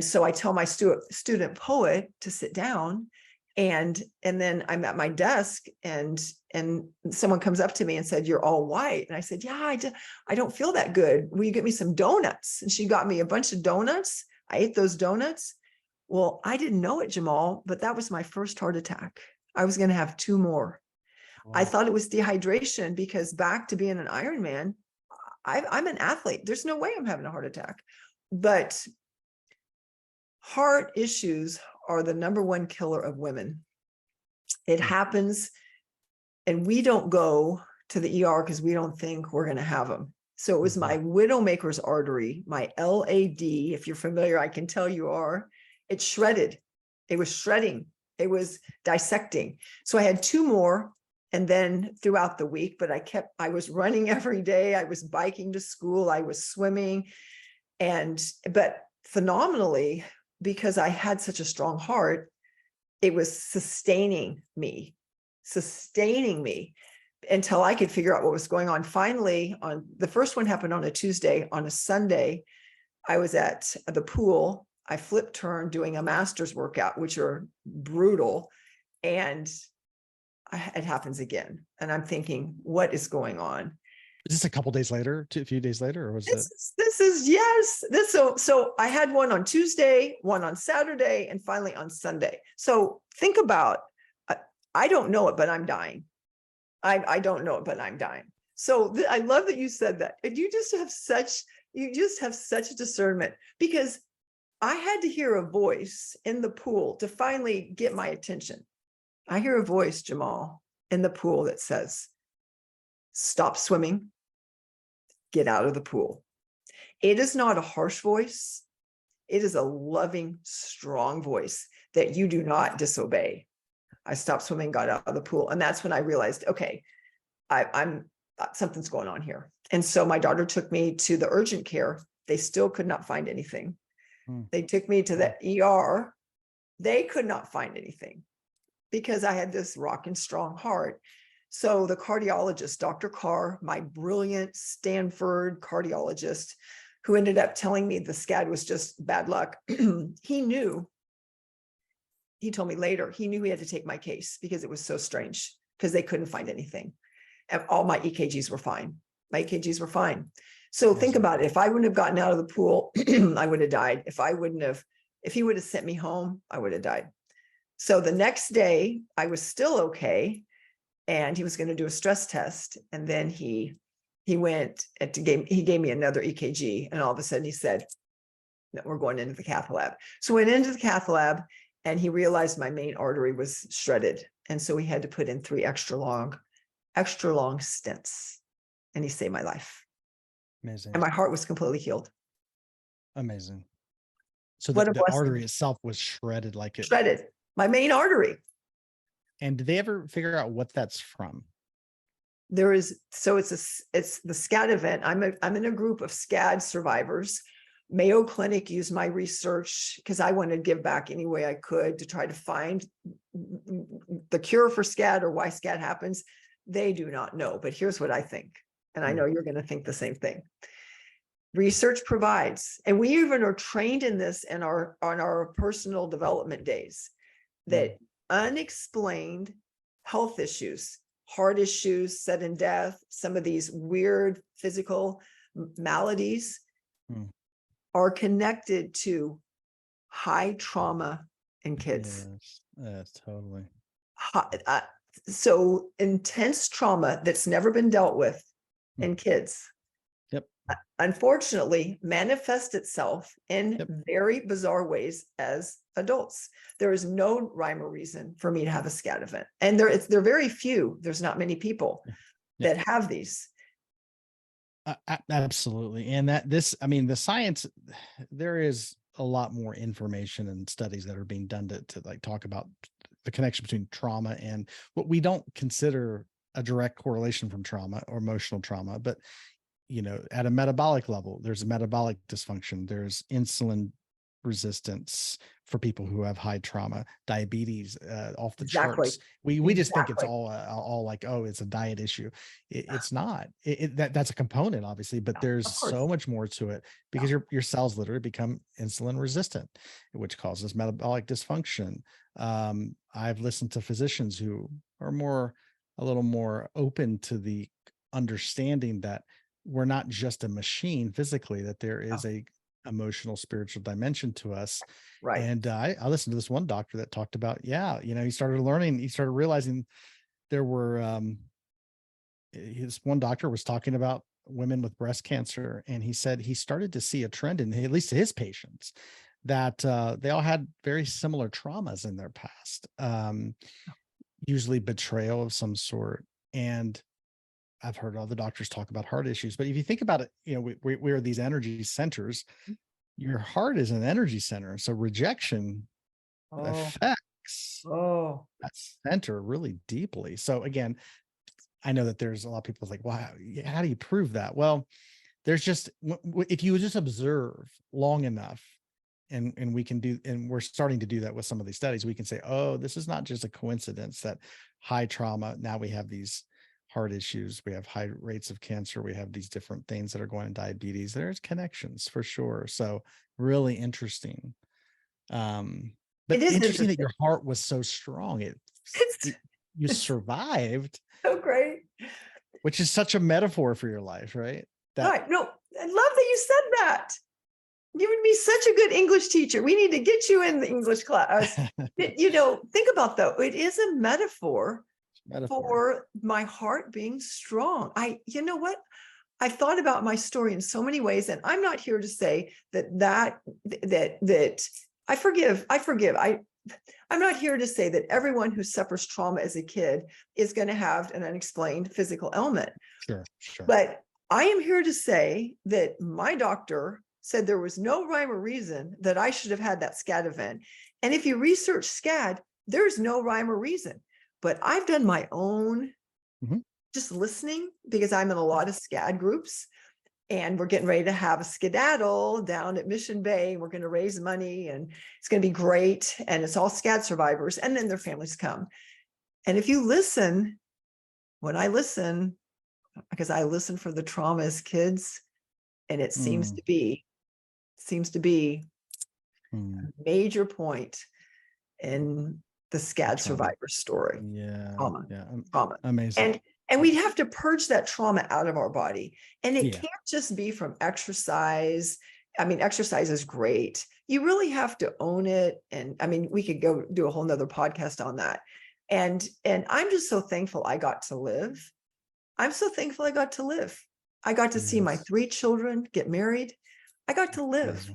so I tell my student poet to sit down, and then I'm at my desk, and someone comes up to me and said, "You're all white." And I said, "Yeah, I don't feel that good. Will you get me some donuts?" And she got me a bunch of donuts. I ate those donuts. Well, I didn't know it, Jamal, but that was my first heart attack. I was going to have two more. I thought it was dehydration, because back to being an Ironman, I'm an athlete. There's no way I'm having a heart attack. But heart issues are the #1 killer of women. It happens, and we don't go to the ER because we don't think we're going to have them. So it was my widowmaker's artery, my LAD. If you're familiar, I can tell you are. It shredded. It was shredding. It was dissecting. So I had two more. And then throughout the week, but I was running every day. I was biking to school. I was swimming, but phenomenally, because I had such a strong heart, it was sustaining me until I could figure out what was going on. Finally, the first one happened on a Tuesday. On a Sunday, I was at the pool. I flip turned doing a master's workout, which are brutal. And it happens again. And I'm thinking, what is going on? Is this a couple days later, a few days later, or was so I had one on Tuesday, one on Saturday, and finally on Sunday. So think about, I don't know it, but I'm dying. I don't know it, but I'm dying. So I love that you said that. And you just have such discernment, because I had to hear a voice in the pool to finally get my attention. I hear a voice, Jamal, in the pool that says, "Stop swimming, get out of the pool." It is not a harsh voice. It is a loving, strong voice that you do not disobey. I stopped swimming, got out of the pool. And that's when I realized, okay, I'm something's going on here. And so my daughter took me to the urgent care. They still could not find anything. They took me to the ER. They could not find anything, because I had this rockin' strong heart. So the cardiologist, Dr. Carr, my brilliant Stanford cardiologist, who ended up telling me the SCAD was just bad luck, he told me later, he knew he had to take my case because it was so strange, because they couldn't find anything. And all my EKGs were fine. My EKGs were fine. So think about it. If I wouldn't have gotten out of the pool, I would have died. If he would have sent me home, I would have died. So the next day I was still okay, and he was going to do a stress test. And then he went and he gave me another EKG, and all of a sudden he said, "No, we're going into the cath lab." So we went into the cath lab, and he realized my main artery was shredded. And so he had to put in 3 extra long stents, and he saved my life. Amazing. And my heart was completely healed. Amazing. So the artery itself was shredded, shredded. My main artery. And did they ever figure out what that's from? It's the SCAD event. I'm in a group of SCAD survivors Mayo Clinic used my research because I wanted to give back any way I could to try to find the cure for SCAD or why SCAD happens. They do not know, but here's what I think. And I know you're going to think the same thing. Research provides, and we even are trained in this in on our personal development days, that unexplained health issues, heart issues, sudden death, some of these weird physical maladies are connected to high trauma in kids. Yes, totally. So intense trauma that's never been dealt with in kids. Yep. Unfortunately, manifests itself in very bizarre ways as adults. There is no rhyme or reason for me to have a SCAD event. And they're very few. There's not many people that have these. Absolutely. And the science, there is a lot more information and studies that are being done to like talk about the connection between trauma and what we don't consider a direct correlation from trauma or emotional trauma, but at a metabolic level, there's a metabolic dysfunction, there's insulin resistance for people who have high trauma, diabetes, off the charts. We just think it's all like, oh, it's a diet issue. It's not. That's a component, obviously, but there's so much more to it, because your cells literally become insulin resistant, which causes metabolic dysfunction. I've listened to physicians who are a little more open to the understanding that we're not just a machine physically, that there is a emotional, spiritual dimension to us. Right. And I listened to this one doctor that talked about, he started realizing there were, his one doctor was talking about women with breast cancer. And he said he started to see a trend in, at least his patients, that they all had very similar traumas in their past, usually betrayal of some sort. And I've heard other doctors talk about heart issues, but if you think about it, we are these energy centers. Your heart is an energy center. So rejection affects that center really deeply. So again, I know that there's a lot of people like, wow, how do you prove that? Well, there's just, if you just observe long enough, and we're starting to do that with some of these studies, we can say, oh, this is not just a coincidence that high trauma, now we have these heart issues, we have high rates of cancer, we have these different things that are going in diabetes. There's connections for sure. So really interesting. But it is interesting that your heart was so strong. You survived. So great. Which is such a metaphor for your life, right? Right. No, I love that you said that. You would be such a good English teacher. We need to get you in the English class. Think about though, it is a metaphor for my heart being strong. You know what? I've thought about my story in so many ways, and I'm not here to say that I forgive. I'm not here to say that everyone who suffers trauma as a kid is going to have an unexplained physical ailment. Sure. But I am here to say that my doctor said there was no rhyme or reason that I should have had that SCAD event. And if you research SCAD, there's no rhyme or reason. But I've done my own just listening, because I'm in a lot of SCAD groups, and we're getting ready to have a skedaddle down at Mission Bay. We're going to raise money, and it's going to be great. And it's all SCAD survivors, and then their families come. And if you listen, when I listen, because I listen for the trauma as kids, and it seems to be a major point in the SCAD survivor story. Trauma. Amazing. And we'd have to purge that trauma out of our body. And it can't just be from exercise. I mean, exercise is great. You really have to own it. And I mean, we could go do a whole nother podcast on that. And I'm just so thankful I got to live. I'm so thankful I got to live. I got to see my 3 children get married. I got to live.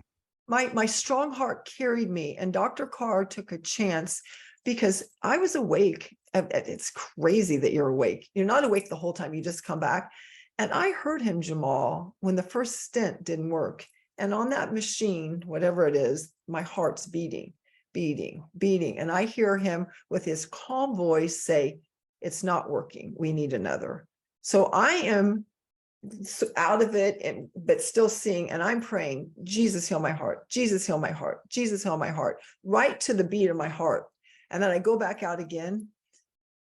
My strong heart carried me, and Dr. Carr took a chance, because I was awake. It's crazy that you're awake. You're not awake the whole time. You just come back. And I heard him, Jamal, when the first stent didn't work. And on that machine, whatever it is, my heart's beating. And I hear him with his calm voice say, it's not working. We need another. So I am so out of it, and but still seeing, and I'm praying, Jesus, heal my heart, Jesus, heal my heart, Jesus, heal my heart, right to the beat of my heart. And then I go back out again.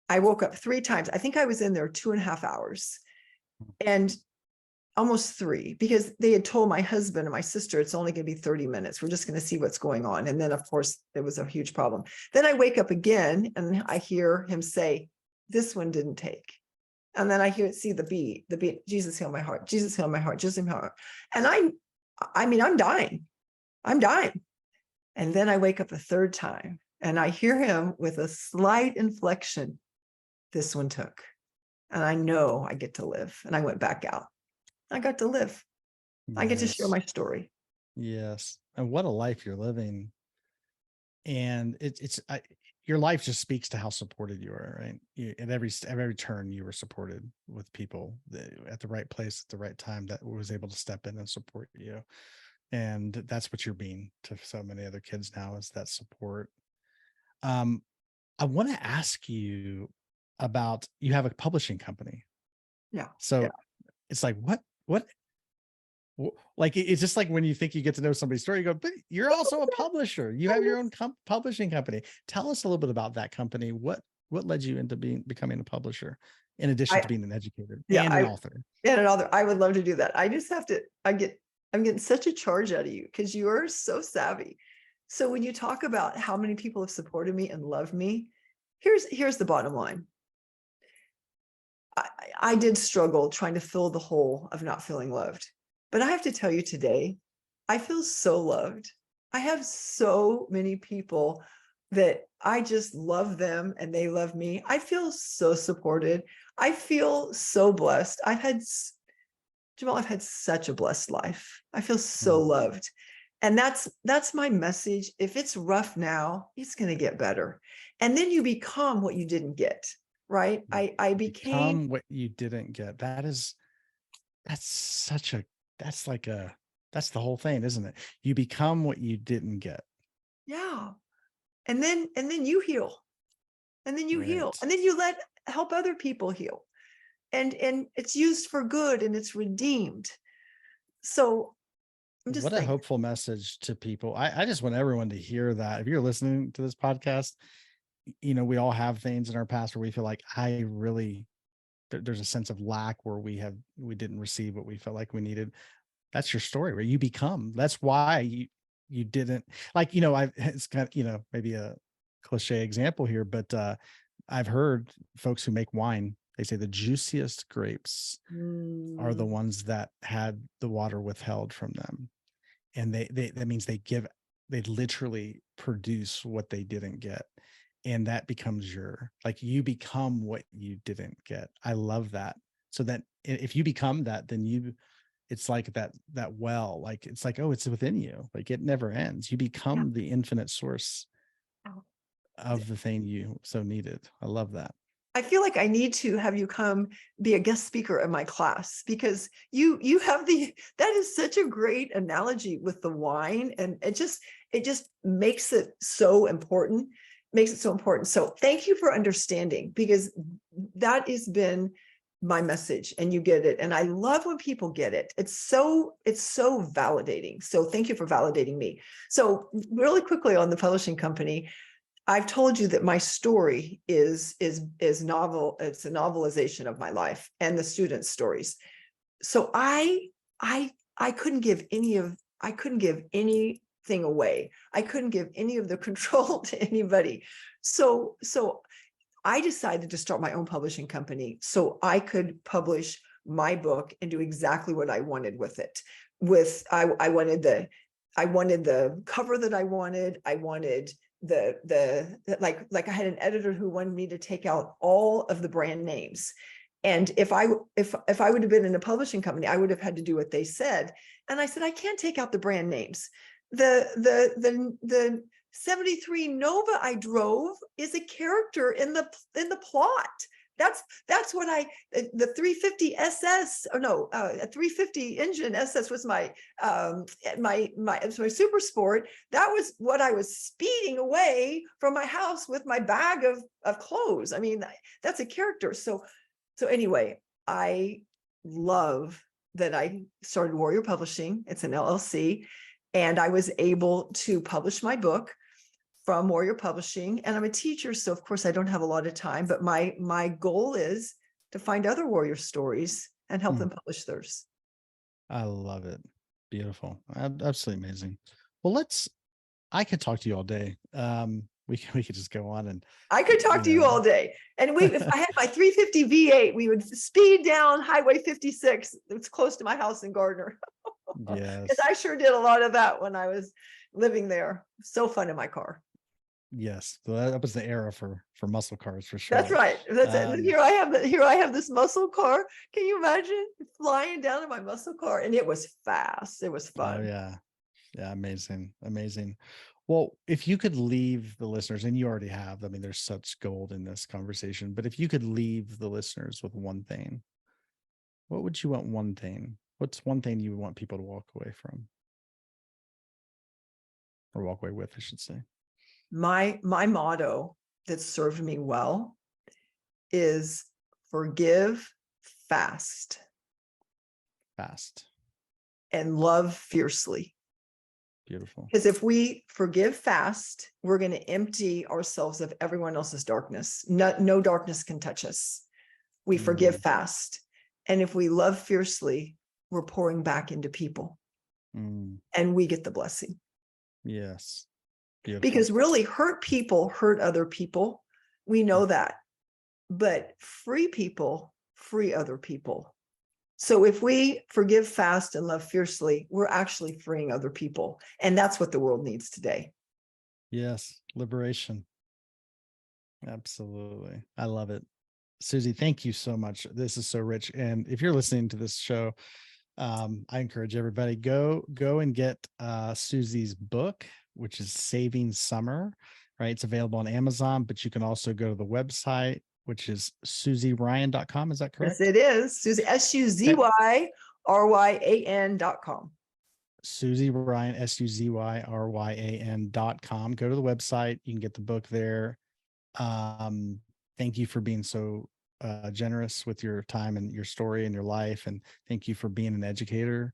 I woke up 3 times. I think I was in there 2.5 hours, and almost 3, because they had told my husband and my sister, it's only going to be 30 minutes. We're just going to see what's going on. And then, of course, there was a huge problem. Then I wake up again and I hear him say, this one didn't take. And then I see the beat, Jesus, heal my heart, Jesus, heal my heart, Jesus, heal my heart. And I mean, I'm dying. And then I wake up a 3rd time and I hear him with a slight inflection, this one took. And I know I get to live. And I went back out. I got to live. I get to share Yes. my story. Yes. And what a life you're living. And your life just speaks to how supported you are, right? At every turn, you were supported with people at the right place at the right time that was able to step in and support you. And that's what you're being to so many other kids now, is that support. I want to ask you about, you have a publishing company. Yeah. So Yeah. it's like, what, like, it's just like when you think you get to know somebody's story, you go, but you're also a publisher. You have your own publishing company. Tell us a little bit about that company. What led you into becoming a publisher, in addition to being an educator and an author? And an author. I would love to do that. I just have to, I'm getting such a charge out of you because you are so savvy. So when you talk about how many people have supported me and loved me, here's the bottom line. I did struggle trying to fill the hole of not feeling loved. But I have to tell you today, I feel so loved. I have so many people that I just love them and they love me. I feel so supported. I feel so blessed. Jamal, I've had such a blessed life. I feel so loved. And that's my message. If it's rough now, it's going to get better. And then you become what you didn't get, right? I became what you didn't get. That's the whole thing, isn't it? You become what you didn't get. Yeah. And then you heal. And then you heal. And then you help other people heal. And it's used for good and it's redeemed. So I'm just what a hopeful message to people. I just want everyone to hear that. If you're listening to this podcast, we all have things in our past where we feel like there's a sense of lack where we didn't receive what we felt like we needed. That's your story, where you become. That's why you didn't, like, it's kind of, maybe a cliche example here, but I've heard folks who make wine, they say the juiciest grapes are the ones that had the water withheld from them. And that means they literally produce what they didn't get. And that becomes you become what you didn't get. I love that. So that if you become that, then it's like that well, like, it's like, oh, it's within you. Like, it never ends. You become the infinite source of the thing you so needed. I love that. I feel like I need to have you come be a guest speaker in my class, because you have that is such a great analogy with the wine, and it just makes it so important, So thank you for understanding, because that has been my message and you get it. And I love when people get it. It's so validating. So thank you for validating me. So really quickly on the publishing company, I've told you that my story is novel. It's a novelization of my life and the students' stories. So I couldn't give anything away. I couldn't give any of the control to anybody. So I decided to start my own publishing company so I could publish my book and do exactly what I wanted with it. I wanted the cover that I wanted. I wanted like I had an editor who wanted me to take out all of the brand names. And if I would have been in a publishing company, I would have had to do what they said. And I said, I can't take out the brand names. The 73 Nova I drove is a character in the plot. That's what the 350 SS, or no, a 350 engine SS was my super sport. That was what I was speeding away from my house with my bag of clothes. I mean, that's a character. So anyway, I love that I started Warrior Publishing. It's an LLC. And I was able to publish my book from Warrior Publishing. And I'm a teacher, so of course I don't have a lot of time, but my goal is to find other warrior stories and help them publish theirs. I love it. Beautiful. Absolutely amazing. Well, I could talk to you all day. We could just go on and I could talk to you all day. And if I had my 350 V8, we would speed down Highway 56. It's close to my house in Gardner. yes. Because I sure did a lot of that when I was living there. So fun in my car. Yes, so that was the era for muscle cars for sure. That's right. That's it. Here I have this muscle car. Can you imagine flying down in my muscle car? And it was fast. It was fun. Oh yeah. Yeah, amazing. Well, if you could leave the listeners, and you already have, I mean, there's such gold in this conversation, but if you could leave the listeners with one thing, what would you want? One thing? What's one thing you would want people to walk away from? Or walk away with, I should say. My motto that served me well is forgive fast. Fast. And love fiercely. Beautiful. Because if we forgive fast, we're going to empty ourselves of everyone else's darkness. No darkness can touch us. We forgive fast. And if we love fiercely, we're pouring back into people. And we get the blessing. Yes. Beautiful. Because really hurt people hurt other people. We know that. But free people free other people. So if we forgive fast and love fiercely, we're actually freeing other people. And that's what the world needs today. Yes. Liberation. Absolutely. I love it. Suzy, thank you so much. This is so rich. And if you're listening to this show, I encourage everybody, go and get Suzy's book, which is Saving Summer, right? It's available on Amazon, but you can also go to the website, which is SuzyRyan.com. Is that correct? Yes, it is. Suzy, SuzyRyan.com. Suzy Ryan, SuzyRyan.com. Go to the website. You can get the book there. Thank you for being so generous with your time and your story and your life. And thank you for being an educator.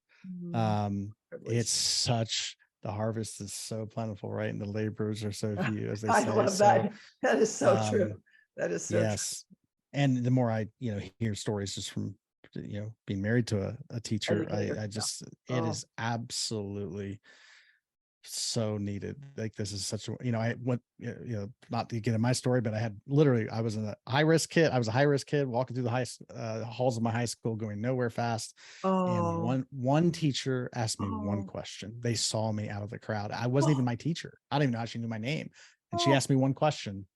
It's such, the harvest is so plentiful, right? And the laborers are so few, as they say. I love that. That is so true. That is so true. And the more I, hear stories just from, being married to a teacher, Educator. I just, it is absolutely so needed. Like, this is such a, I went, not to get in my story, but I was a high risk kid walking through the halls of my high school, going nowhere fast. And one teacher asked me one question. They saw me out of the crowd. I wasn't even my teacher. I don't even know how she knew my name. And she asked me one question,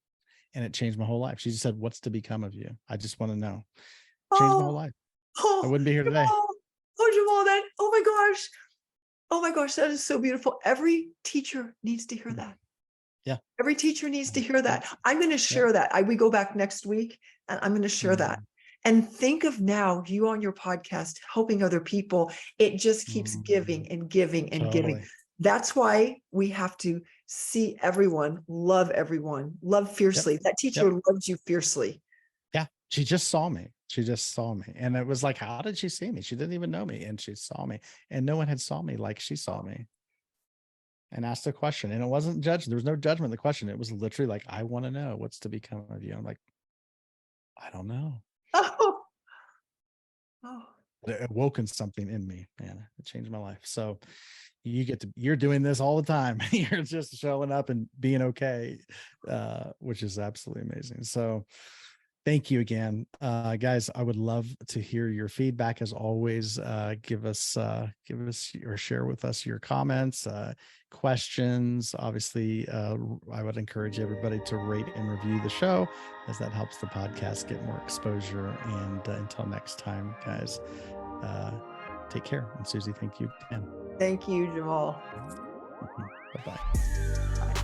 and it changed my whole life. She just said, "What's to become of you? I just want to know." Changed my whole life. I wouldn't be here today. Jamal, oh my gosh, that is so beautiful. Every teacher needs to hear that. Yeah. Every teacher needs to hear that. I'm going to share that. We go back next week, and I'm going to share that. And think of now you on your podcast helping other people. It just keeps giving and giving and giving. That's why we have to see everyone, love fiercely. That teacher loves you fiercely. Yeah. She just saw me. And it was like, how did she see me? She didn't even know me. And she saw me, and no one had saw me like she saw me, and asked a question. And it wasn't judged. There was no judgment in the question. It was literally like, I want to know what's to become of you. I'm like, I don't know. It awoken something in me, man. It changed my life. So you're doing this all the time. You're just showing up and being okay, which is absolutely amazing. So thank you again, guys. I would love to hear your feedback. As always, give us or share with us your comments, questions. Obviously, I would encourage everybody to rate and review the show, as that helps the podcast get more exposure. And until next time, guys, take care. And Suzy, thank you again. Thank you, Jamal. Bye-bye. Bye.